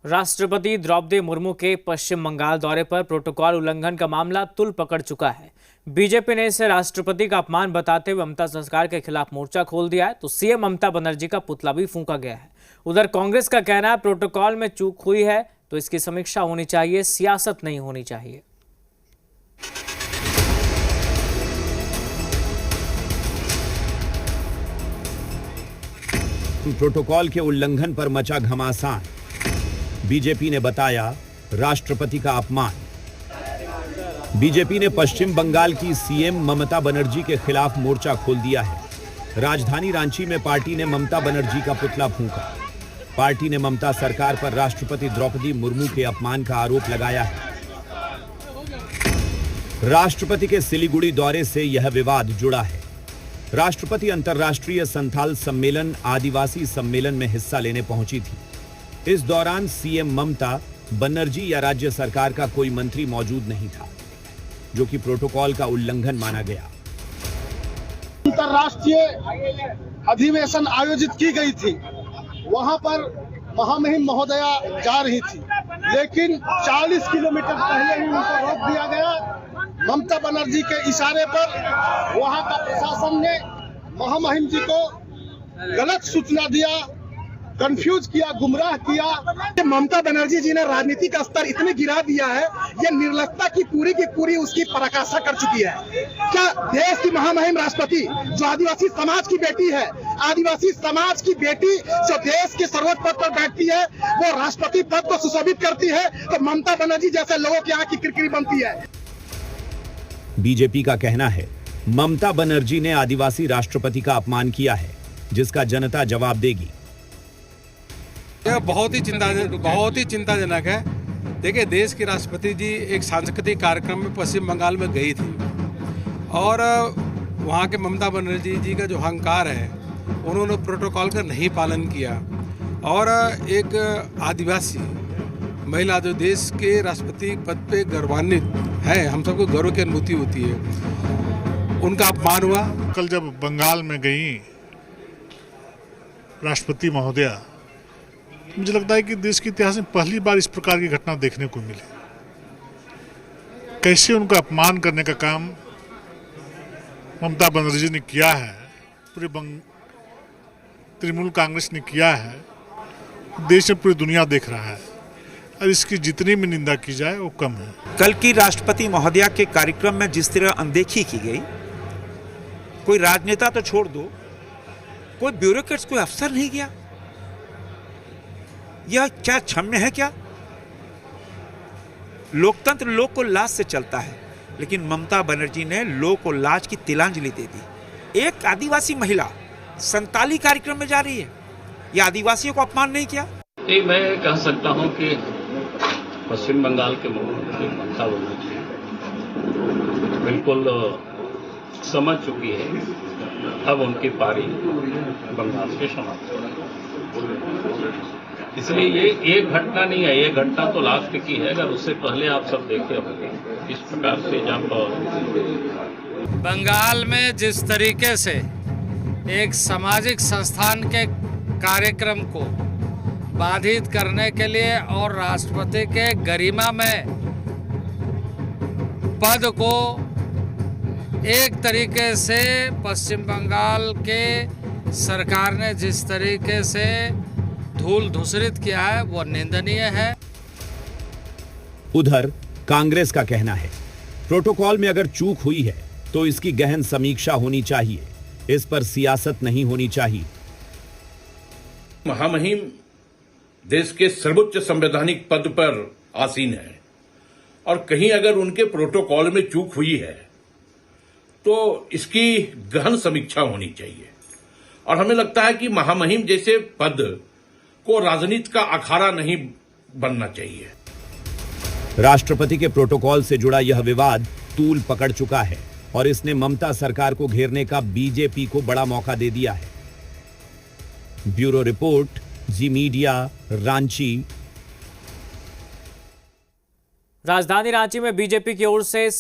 राष्ट्रपति द्रौपदी मुर्मू के पश्चिम बंगाल दौरे पर प्रोटोकॉल उल्लंघन का मामला तूल पकड़ चुका है। बीजेपी ने इसे राष्ट्रपति का अपमान बताते हुए ममता सरकार के खिलाफ मोर्चा खोल दिया है, तो सीएम ममता बनर्जी का पुतला भी फूंका गया है। उधर कांग्रेस का कहना है प्रोटोकॉल में चूक हुई है तो इसकी समीक्षा होनी चाहिए, सियासत नहीं होनी चाहिए। प्रोटोकॉल के उल्लंघन पर मचा घमासान, बीजेपी ने बताया राष्ट्रपति का अपमान। बीजेपी ने पश्चिम बंगाल की सीएम ममता बनर्जी के खिलाफ मोर्चा खोल दिया है। राजधानी रांची में पार्टी ने ममता बनर्जी का पुतला फूंका। पार्टी ने ममता सरकार पर राष्ट्रपति द्रौपदी मुर्मू के अपमान का आरोप लगाया है। राष्ट्रपति के सिलीगुड़ी दौरे से यह विवाद जुड़ा है। राष्ट्रपति अंतर्राष्ट्रीय संथाल सम्मेलन आदिवासी सम्मेलन में हिस्सा लेने पहुंची थी। इस दौरान सीएम ममता बनर्जी या राज्य सरकार का कोई मंत्री मौजूद नहीं था, जो कि प्रोटोकॉल का उल्लंघन माना गया। अंतर्राष्ट्रीय अधिवेशन आयोजित की गई थी, वहां पर महामहिम महोदया जा रही थी, लेकिन 40 किलोमीटर पहले ही उनको रोक दिया गया। ममता बनर्जी के इशारे पर वहां का प्रशासन ने महामहिम जी को गलत सूचना दिया, कंफ्यूज किया, गुमराह किया। ममता बनर्जी जी ने राजनीतिक स्तर इतने गिरा दिया है, ये निर्लजता की पूरी उसकी पराकाष्ठा कर चुकी है। क्या देश की महामहिम राष्ट्रपति जो आदिवासी समाज की बेटी है, आदिवासी समाज की बेटी जो देश के सर्वोच्च पद पर बैठती है, वो राष्ट्रपति पद को सुशोभित करती है, तो ममता बनर्जी जैसे लोगों की आंख की किरकिरी बनती है। बीजेपी का कहना है ममता बनर्जी ने आदिवासी राष्ट्रपति का अपमान किया है, जिसका जनता जवाब देगी। यह बहुत ही चिंताजनक है। देखिए, देश के राष्ट्रपति जी एक सांस्कृतिक कार्यक्रम में पश्चिम बंगाल में गई थी और वहाँ के ममता बनर्जी जी का जो अहंकार है, उन्होंने प्रोटोकॉल का नहीं पालन किया और एक आदिवासी महिला जो देश के राष्ट्रपति पद पे गौरवान्वित है, हम सबको गर्व की अनुभूति होती है, उनका अपमान हुआ। कल जब बंगाल में गई राष्ट्रपति महोदया, मुझे लगता है कि देश के इतिहास में पहली बार इस प्रकार की घटना देखने को मिली। कैसे उनका अपमान करने का काम ममता बनर्जी ने किया है, पूरे तृणमूल कांग्रेस ने किया है, देश में पूरी दुनिया देख रहा है और इसकी जितनी भी निंदा की जाए वो कम है। कल की राष्ट्रपति महोदया के कार्यक्रम में जिस तरह अनदेखी की गई, कोई राजनेता तो छोड़ दो, कोई ब्यूरोक्रेट्स, कोई अफसर नहीं गया, यह क्या क्षम्य है? क्या लोकतंत्र लोक को लाज से चलता है, लेकिन ममता बनर्जी ने लोक को लाज की तिलांजलि दे दी। एक आदिवासी महिला संताली कार्यक्रम में जा रही है, यह आदिवासियों को अपमान नहीं किया? मैं कह सकता हूं कि पश्चिम बंगाल के मुख्यमंत्री ममता बनर्जी बिल्कुल समझ चुकी है, अब उनकी पारी बंगाल से समाप्त हो रही है। इसलिए ये एक घटना नहीं है, ये घटना तो लास्ट की है। अगर उससे पहले आप सब देखे होंगे इस प्रकार से जब बंगाल में जिस तरीके से एक सामाजिक संस्थान के कार्यक्रम को बाधित करने के लिए और राष्ट्रपति के गरिमा में पद को एक तरीके से पश्चिम बंगाल के सरकार ने जिस तरीके से धूल धूसरित किया है, वो निंदनीय है। उधर कांग्रेस का कहना है प्रोटोकॉल में अगर चूक हुई है तो इसकी गहन समीक्षा होनी चाहिए, इस पर सियासत नहीं होनी चाहिए। महामहिम देश के सर्वोच्च संवैधानिक पद पर आसीन है और कहीं अगर उनके प्रोटोकॉल में चूक हुई है तो इसकी गहन समीक्षा होनी चाहिए। और हमें लगता है कि महामहिम जैसे पद को राजनीति का अखाड़ा नहीं बनना चाहिए। राष्ट्रपति के प्रोटोकॉल से जुड़ा यह विवाद तूल पकड़ चुका है और इसने ममता सरकार को घेरने का बीजेपी को बड़ा मौका दे दिया है। ब्यूरो रिपोर्ट, जी मीडिया, रांची। राजधानी रांची में बीजेपी की ओर से